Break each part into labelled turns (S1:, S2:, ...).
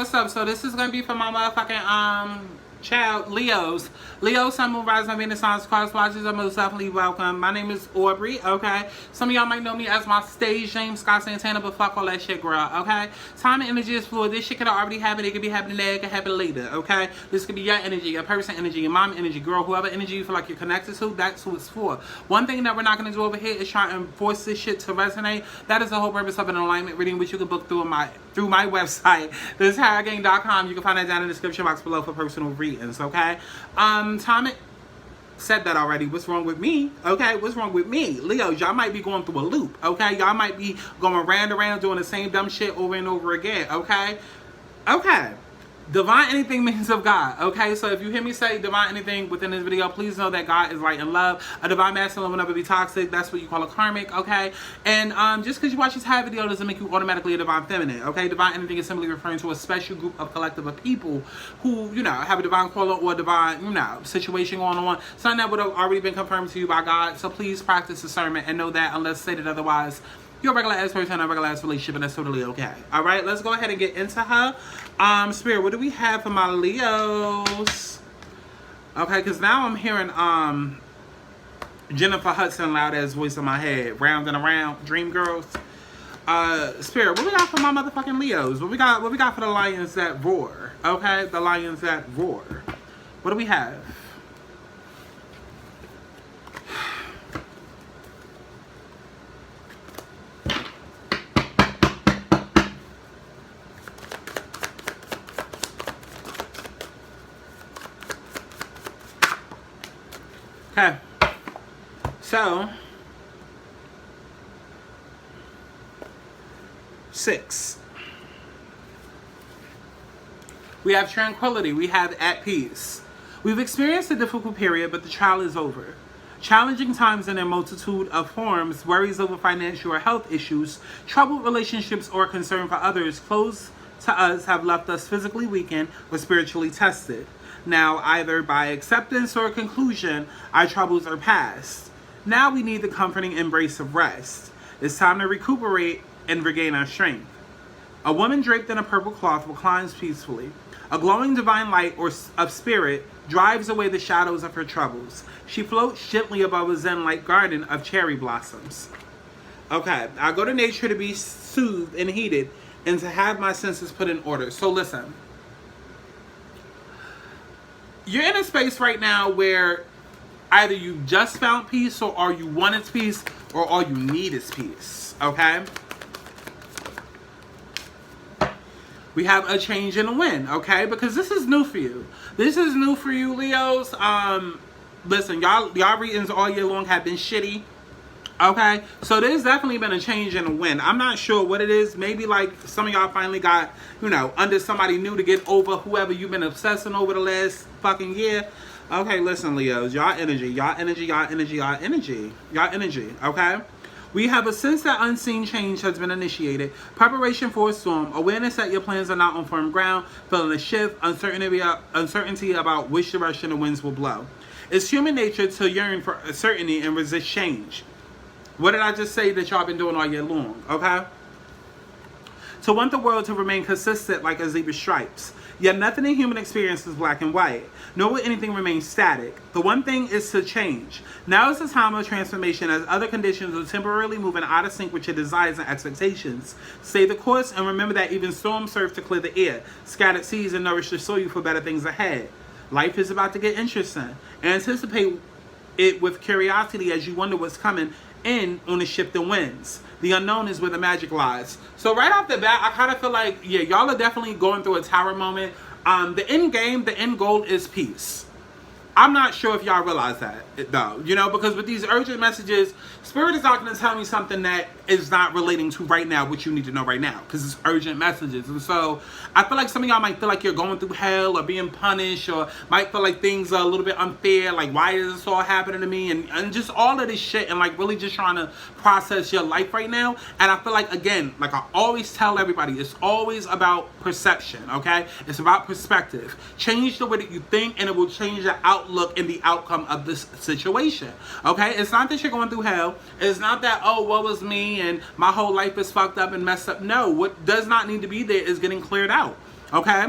S1: what's up? So this is gonna be for my motherfucking child Leos. Leo, Sun, Moon, Rising, Venus, signs, cross watches are most definitely welcome. My name is Aubrey, okay? Some of y'all might know me as my stage name, Scott Santana, but fuck all that shit, girl, okay? Time and energy is fluid. This shit could already happen. It could be happening there. It could happen later, okay? This could be your energy, your person energy, your mom energy, girl, whoever energy you feel like you're connected to, that's who it's for. One thing that we're not gonna do over here is try and force this shit to resonate. That is the whole purpose of an alignment reading, which you can book through my website, thistarotgang.com. You can find that down in the description box below for personal readings, okay? Tommy said that already. What's wrong with me? Okay, what's wrong with me? Leos, y'all might be going through a loop, okay? Y'all might be going round and around doing the same dumb shit over and over again, okay? Okay. Divine anything means of God, okay? So if you hear me say divine anything within this video, please know that God is light and love. A divine masculine will never be toxic. That's what you call a karmic, okay? And just because you watch this high video doesn't make you automatically a divine feminine, okay? Divine anything is simply referring to a special group of collective of people who, you know, have a divine quality or a divine, you know, situation going on. Something that would have already been confirmed to you by God. So please practice discernment and know that unless stated otherwise, you're a regular ass person in a regular ass relationship, and that's totally okay. Alright, let's go ahead and get into her. Spirit, what do we have for my Leos? Okay, because now I'm hearing Jennifer Hudson loud ass voice in my head. Round and around, dream girls. Spirit, what we got for my motherfucking Leos? What we got for the lions that roar? Okay, the lions that roar. What do we have? Okay, so 6. We have tranquility. We have at peace. We've experienced a difficult period, but the trial is over. Challenging times in a multitude of forms, worries over financial or health issues, troubled relationships, or concern for others close to us have left us physically weakened or spiritually tested. Now, either by acceptance or conclusion, our troubles are past. Now we need the comforting embrace of rest. It's time to recuperate and regain our strength. A woman draped in a purple cloth reclines peacefully. A glowing divine light of spirit drives away the shadows of her troubles. She floats gently above a zen-like garden of cherry blossoms. Okay, I go to nature to be soothed and heated and to have my senses put in order. So listen. You're in a space right now where either you just found peace or all you want is peace or all you need is peace, okay? We have a change in the wind, okay? Because this is new for you. This is new for you, Leos. Listen, y'all readings all year long have been shitty. Okay, so there's definitely been a change in the wind. I'm not sure what it is. Maybe like some of y'all finally got, you know, under somebody new to get over whoever you've been obsessing over the last fucking year. Okay, listen, Leos, y'all energy, okay? We have a sense that unseen change has been initiated. Preparation for a storm. Awareness that your plans are not on firm ground. Feeling a shift. Uncertainty about which direction the winds will blow. It's human nature to yearn for certainty and resist change. What did I just say that y'all been doing all year long, okay? To want the world to remain consistent like a zebra's stripes. Yet nothing in human experience is black and white. Nor will anything remain static. The one thing is to change. Now is the time of transformation as other conditions are temporarily moving out of sync with your desires and expectations. Stay the course and remember that even storms serve to clear the air. Scattered seeds and nourish the soil for better things ahead. Life is about to get interesting. Anticipate it with curiosity as you wonder what's coming in on the shifting winds. The unknown is where the magic lies. So right off the bat, I kind of feel like, yeah, y'all are definitely going through a tower moment. The end game, the end goal is peace. I'm not sure if y'all realize that, though, you know, because with these urgent messages, Spirit is not going to tell me something that is not relating to right now, what you need to know right now, because it's urgent messages. And so I feel like some of y'all might feel like you're going through hell or being punished, or might feel like things are a little bit unfair, like why is this all happening to me, and just all of this shit, and like really just trying to process your life right now. And I feel like, again, like I always tell everybody, it's always about perception, okay? It's about perspective. Change the way that you think and it will change the outlook and the outcome of this situation, okay? It's not that you're going through hell. It's not that, oh, woe is me and my whole life is fucked up and messed up. No, what does not need to be there is getting cleared out. Okay?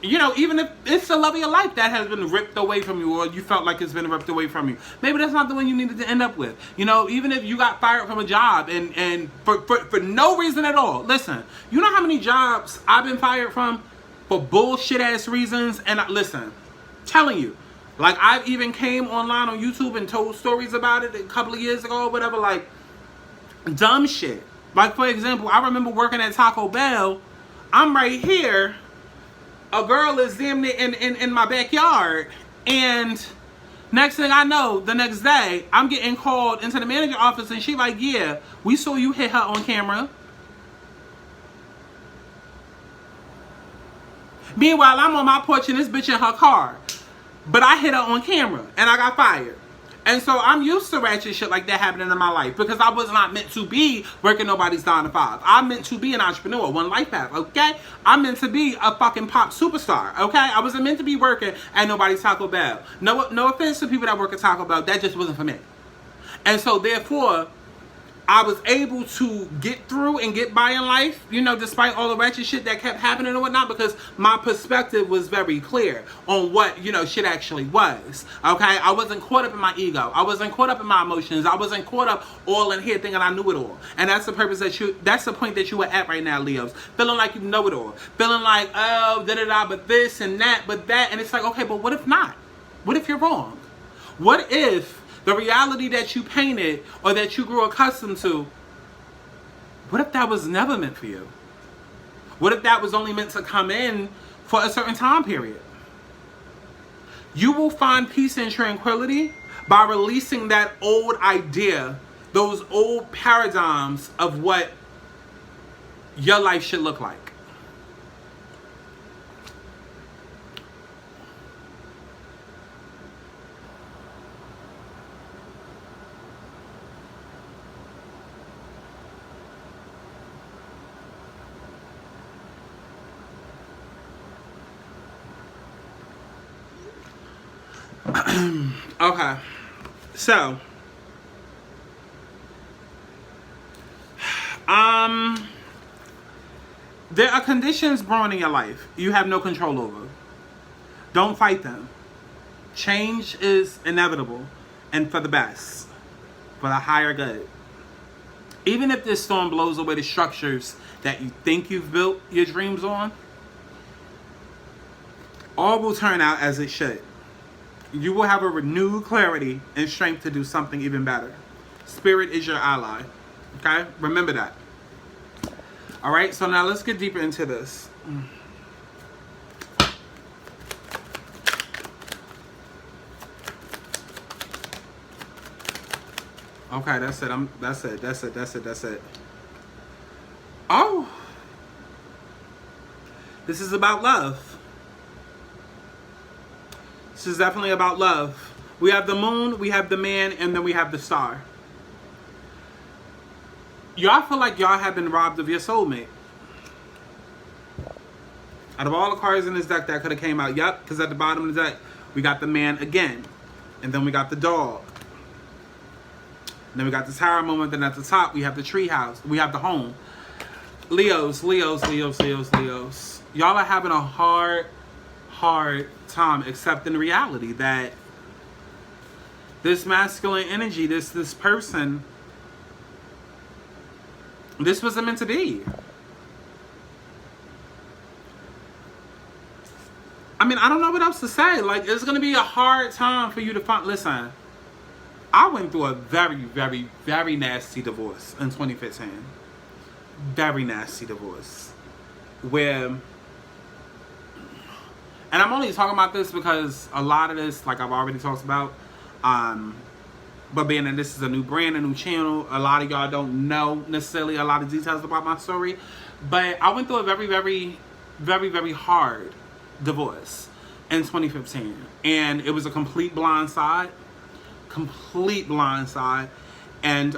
S1: You know, even if it's the love of your life that has been ripped away from you, or you felt like it's been ripped away from you, maybe that's not the one you needed to end up with. You know, even if you got fired from a job and for no reason at all. Listen, you know how many jobs I've been fired from for bullshit ass reasons? And listen, telling you, like, I've even came online on YouTube and told stories about it a couple of years ago or whatever, like, dumb shit. Like, for example, I remember working at Taco Bell. I'm right here. A girl is damn near in my backyard. And next thing I know, the next day, I'm getting called into the manager office and she like, yeah, we saw you hit her on camera. Meanwhile, I'm on my porch and this bitch in her car. But I hit her on camera and I got fired. And so I'm used to ratchet shit like that happening in my life because I was not meant to be working nobody's 9 to 5. I'm meant to be an entrepreneur, one life path, okay? I'm meant to be a fucking pop superstar, okay? I wasn't meant to be working at nobody's Taco Bell. No offense to people that work at Taco Bell, that just wasn't for me. And so therefore, I was able to get through and get by in life, you know, despite all the ratchet shit that kept happening and whatnot, because my perspective was very clear on what, you know, shit actually was. Okay? I wasn't caught up in my ego. I wasn't caught up in my emotions. I wasn't caught up all in here thinking I knew it all. And that's the purpose that's the point that you were at right now, Leos. Feeling like you know it all. Feeling like, oh, da-da-da, but this and that, but that. And it's like, okay, but what if not? What if you're wrong? What if the reality that you painted or that you grew accustomed to, what if that was never meant for you? What if that was only meant to come in for a certain time period? You will find peace and tranquility by releasing that old idea, those old paradigms of what your life should look like. Okay, so there are conditions brewing in your life you have no control over. Don't fight them. Change is inevitable and for the best, for the higher good. Even if this storm blows away the structures that you think you've built your dreams on, all will turn out as it should. You will have a renewed clarity and strength to do something even better. Spirit is your ally. Okay? Remember that. Alright, so now let's get deeper into this. Okay, that's it. That's it. Oh! This is about love. This is definitely about love. We have the moon, we have the man, and then we have the star. Y'all feel like y'all have been robbed of your soulmate. Out of all the cards in this deck that could have came out, yep, because at the bottom of the deck, we got the man again. And then we got the dog. And then we got the tower moment, then at the top, we have the tree house. We have the home. Leos. Y'all are having a hard time accepting the reality that this masculine energy, this person, this wasn't meant to be. I mean, I don't know what else to say. Like, it's going to be a hard time for you to find. Listen, I went through a very, very, very nasty divorce in 2015. Very nasty divorce. Where, and I'm only talking about this because a lot of this, like I've already talked about, but being that this is a new brand, a new channel, a lot of y'all don't know necessarily a lot of details about my story. But I went through a very, very, very, very hard divorce in 2015. And it was a complete blind side. And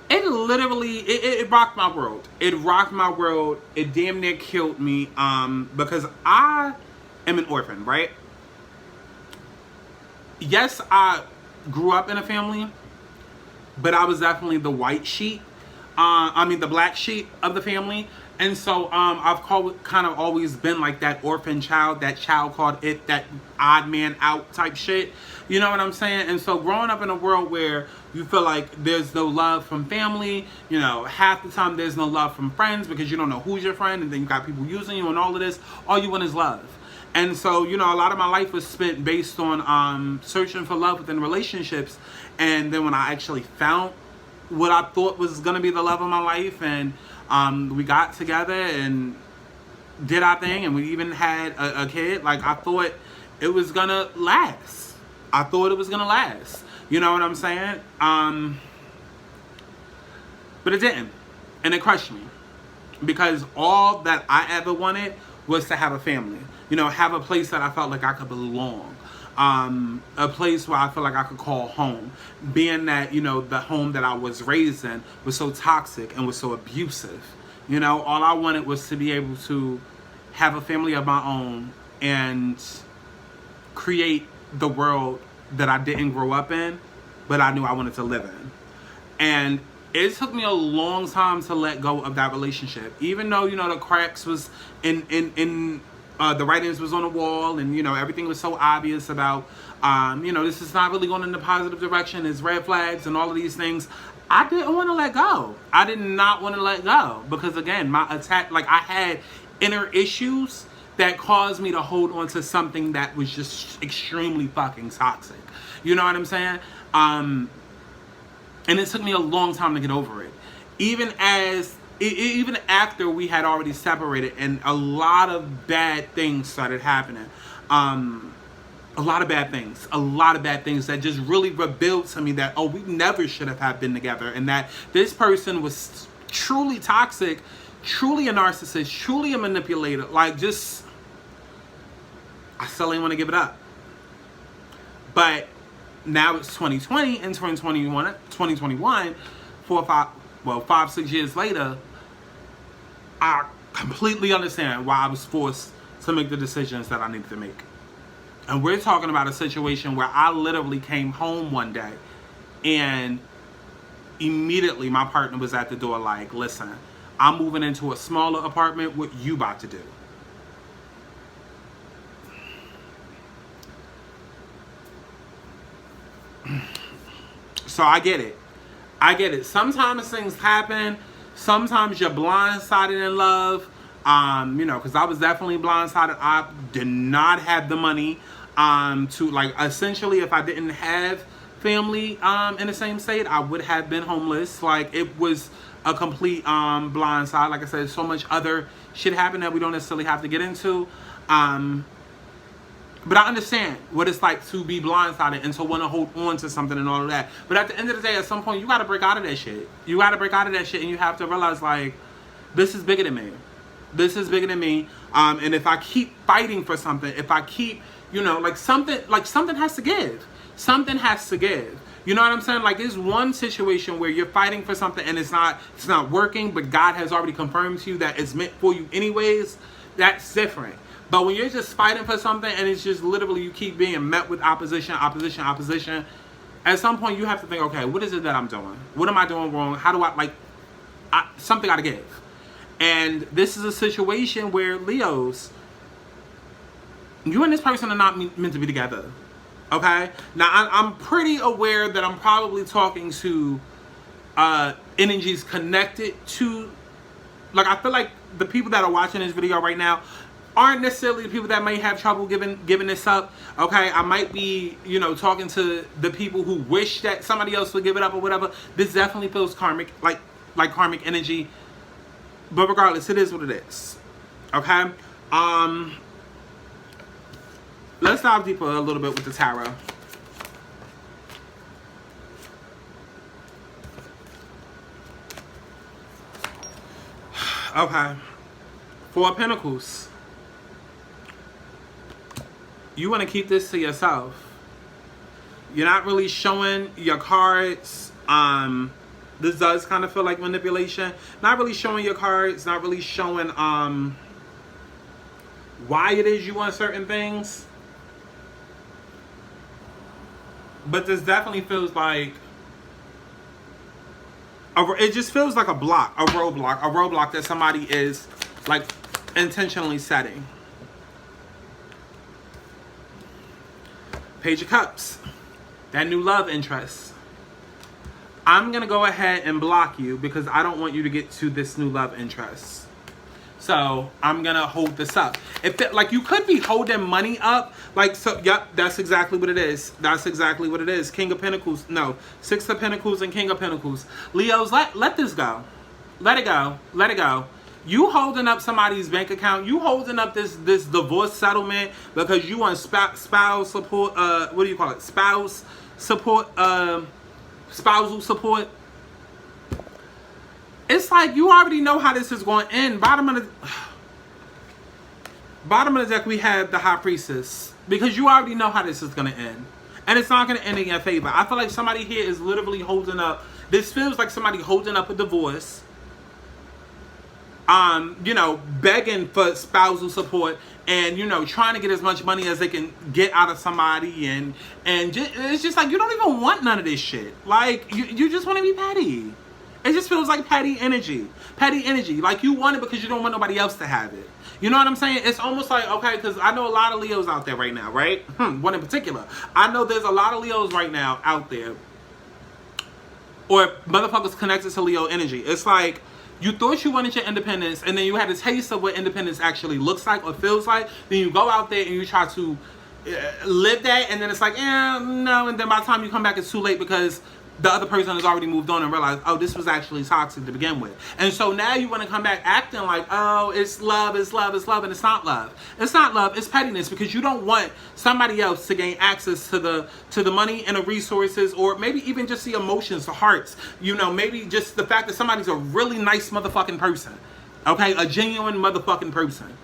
S1: it literally, it rocked my world. It rocked my world. It damn near killed me because I am an orphan, right? Yes, I grew up in a family, but I was definitely the white sheep the black sheep of the family. And so I've kind of always been like that orphan child, that child called it, that odd man out type shit. You know what I'm saying? And so growing up in a world where you feel like there's no love from family, you know, half the time there's no love from friends because you don't know who's your friend, and then you got people using you and all of this, all you want is love. And so, you know, a lot of my life was spent based on searching for love within relationships. And then when I actually found what I thought was going to be the love of my life, and we got together and did our thing, and we even had a kid, like, I thought it was going to last. I thought it was going to last. You know what I'm saying? But it didn't. And it crushed me. Because all that I ever wanted was to have a family. You know, have a place that I felt like I could belong. A place where I feel like I could call home. Being that, you know, the home that I was raised in was so toxic and was so abusive. You know, all I wanted was to be able to have a family of my own and create the world that I didn't grow up in, but I knew I wanted to live in. And it took me a long time to let go of that relationship. Even though, you know, the cracks was in the writings was on the wall, and, you know, everything was so obvious about, you know, this is not really going in the positive direction. There's red flags and all of these things. I didn't want to let go. I did not want to let go because, again, my attack, like, I had inner issues that caused me to hold on to something that was just extremely fucking toxic. You know what I'm saying? And it took me a long time to get over it. Even after we had already separated and a lot of bad things started happening. A lot of bad things that just really revealed to me that, oh, we never should have been together. And that this person was truly toxic, truly a narcissist, truly a manipulator. Like, just, I still ain't want to give it up. But now it's 2020 and 2021, 5, 6 years later, I completely understand why I was forced to make the decisions that I needed to make. And we're talking about a situation where I literally came home one day and immediately my partner was at the door like, listen, I'm moving into a smaller apartment. What you about to do? So I get it. Sometimes things happen. Sometimes you're blindsided in love. You know, because I was definitely blindsided. I did not have the money to, like, essentially, if I didn't have family in the same state, I would have been homeless. Like, it was a complete blindside. Like I said, so much other shit happened that we don't necessarily have to get into. But I understand what it's like to be blindsided and to want to hold on to something and all of that. But at the end of the day, at some point, you got to break out of that shit. You got to break out of that shit, and you have to realize, like, this is bigger than me. This is bigger than me. And if I keep fighting for something, if I keep, you know, something has to give. Something has to give. You know what I'm saying? Like, it's one situation where you're fighting for something and it's not working, but God has already confirmed to you that it's meant for you anyways. That's different. But when you're just fighting for something and it's just literally you keep being met with opposition, at some point you have to think, okay, what is it that I'm doing? What am I doing wrong? How do something got to give. And this is a situation where, Leos, you and this person are not meant to be together. Okay? Now, I'm pretty aware that I'm probably talking to energies connected to, like, I feel like the people that are watching this video right now aren't necessarily the people that may have trouble giving this up. Okay, I might be, you know, talking to the people who wish that somebody else would give it up or whatever. This definitely feels karmic, like karmic energy. But regardless, it is what it is. Okay? Let's dive deeper a little bit with the tarot. Okay. Four of Pentacles. You want to keep this to yourself. You're not really showing your cards. This does kind of feel like manipulation. Not really showing your cards. Not really showing why it is you want certain things. But this definitely feels like It just feels like a roadblock that somebody is like intentionally setting. Page of Cups, that new love interest. I'm going to go ahead and block you because I don't want you to get to this new love interest. So I'm going to hold this up. Like you could be holding money up. Like, so, yep, that's exactly what it is. That's exactly what it is. King of Pentacles. No, Six of Pentacles and King of Pentacles. Leos, let this go. Let it go. Let it go. You holding up somebody's bank account. You holding up this divorce settlement because you want spouse support. What do you call it? Spouse support. Spousal support. It's like you already know how this is going to end. Bottom of the deck, we have the High Priestess, because you already know how this is going to end, and it's not going to end in your favor. I feel like somebody here is literally holding up. This feels like somebody holding up a divorce. You know, begging for spousal support, and you know, trying to get as much money as they can get out of somebody, and it's just like you don't even want none of this shit. Like you just want to be petty. It just feels like petty energy. Petty energy. Like you want it because you don't want nobody else to have it. You know what I'm saying? It's almost like, okay, because I know a lot of Leos out there right now, right? One in particular. I know there's a lot of Leos right now out there, or motherfuckers connected to Leo energy. It's like, you thought you wanted your independence, and then you had a taste of what independence actually looks like or feels like. Then you go out there and you try to live that, and then it's like, no. And then by the time you come back, it's too late because the other person has already moved on and realized, oh, this was actually toxic to begin with. And so now you want to come back acting like, oh, it's love, it's love, it's love, and it's not love. It's not love, it's pettiness, because you don't want somebody else to gain access to the money and the resources, or maybe even just the emotions, the hearts. You know, maybe just the fact that somebody's a really nice motherfucking person. Okay, a genuine motherfucking person.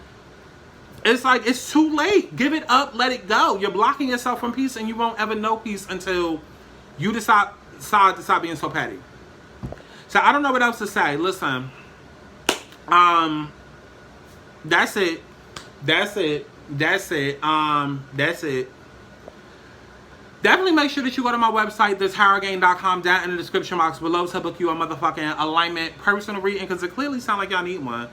S1: It's like, it's too late. Give it up, let it go. You're blocking yourself from peace, and you won't ever know peace until you decide to stop being so petty. So I don't know what else to say. Listen, that's it. Definitely make sure that you go to my website, thisharrowgame.com, down in the description box below, to book you a motherfucking alignment personal reading, because it clearly sounds like y'all need one.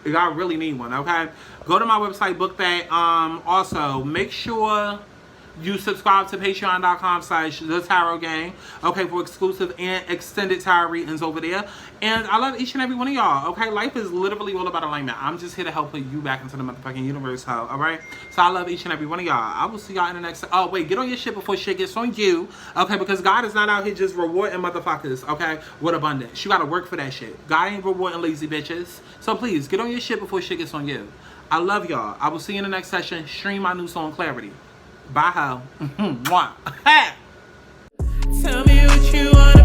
S1: Y'all really need one, okay? Go to my website, book that. Also, make sure you subscribe to patreon.com/thisharrowgame, okay, for exclusive and extended tarot readings over there. And I love each and every one of y'all, okay? Life is literally all about alignment. I'm just here to help put you back into the motherfucking universe, all right? So I love each and every one of y'all. I will see y'all in the next... Oh, wait, get on your shit before shit gets on you, okay? Because God is not out here just rewarding motherfuckers, okay, with abundance. You gotta work for that shit. God ain't rewarding lazy bitches. So please, get on your shit before shit gets on you. I love y'all. I will see you in the next session. Stream my new song, Clarity. Bye, ho. Mwah. Tell me what you want.